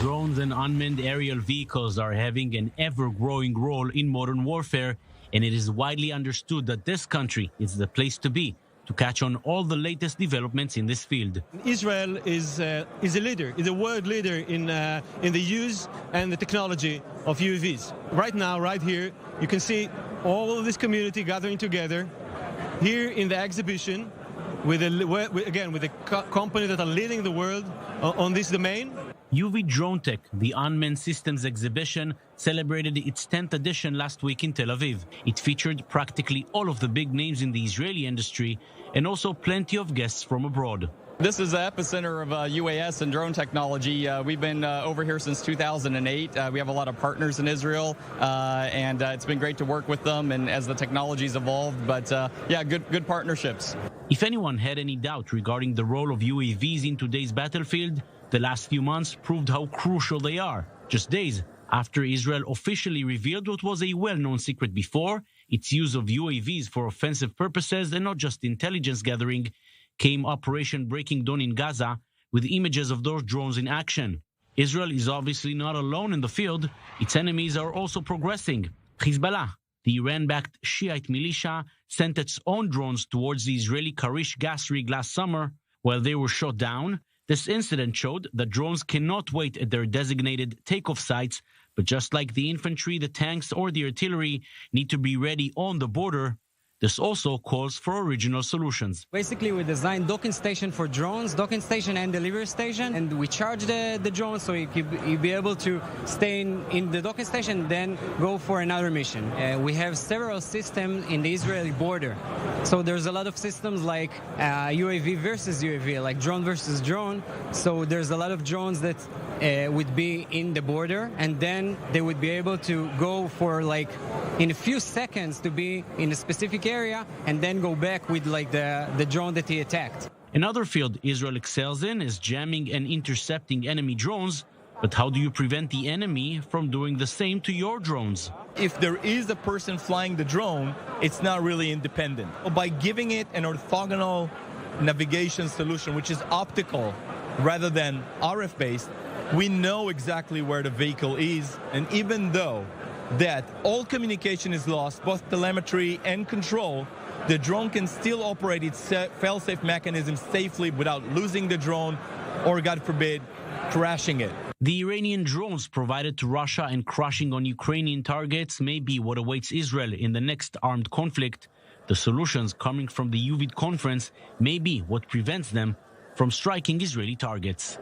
Drones and unmanned aerial vehicles are having an ever-growing role in modern warfare, and it is widely understood that this country is the place to be to catch on all the latest developments in this field. Israel is a leader, is a world leader in the use and the technology of UAVs. Right now, right here, you can see all of this community gathering together here in the exhibition with the company that are leading the world on this domain. UV Drone Tech, the unmanned systems exhibition, celebrated its 10th edition last week in Tel Aviv. It featured practically all of the big names in the Israeli industry and also plenty of guests from abroad. This is the epicenter of UAS and drone technology. We've been over here since 2008. We have a lot of partners in Israel, and it's been great to work with them and as the technology's evolved. But yeah, good partnerships. If anyone had any doubt regarding the role of UAVs in today's battlefield, the last few months proved how crucial they are. Just days after Israel officially revealed what was a well-known secret before, its use of UAVs for offensive purposes and not just intelligence gathering, came Operation Breaking Dawn in Gaza with images of those drones in action. Israel is obviously not alone in the field. Its enemies are also progressing. Hezbollah, the Iran-backed Shiite militia, sent its own drones towards the Israeli Karish gas rig last summer. While they were shot down, this incident showed that drones cannot wait at their designated takeoff sites, but just like the infantry, the tanks, or the artillery need to be ready on the border. This also calls for original solutions. Basically, we designed docking station for drones, docking station and delivery station, and we charge the drone so you be able to stay in the docking station, then go for another mission. We have several systems in the Israeli border. So there's a lot of systems like UAV versus UAV, like drone versus drone. So there's a lot of drones that would be in the border, and then they would be able to go for like in a few seconds to be in a specific area and then go back with like the drone that he attacked. Another field Israel excels in is jamming and intercepting enemy drones. But how do you prevent the enemy from doing the same to your drones? If there is a person flying the drone, it's not really independent. By giving it an orthogonal navigation solution, which is optical rather than RF-based, we know exactly where the vehicle is. And even though that all communication is lost, both telemetry and control, the drone can still operate its fail-safe mechanism safely without losing the drone or, God forbid, crashing it. The Iranian drones provided to Russia and crushing on Ukrainian targets may be what awaits Israel in the next armed conflict. The solutions coming from the UVID conference may be what prevents them from striking Israeli targets.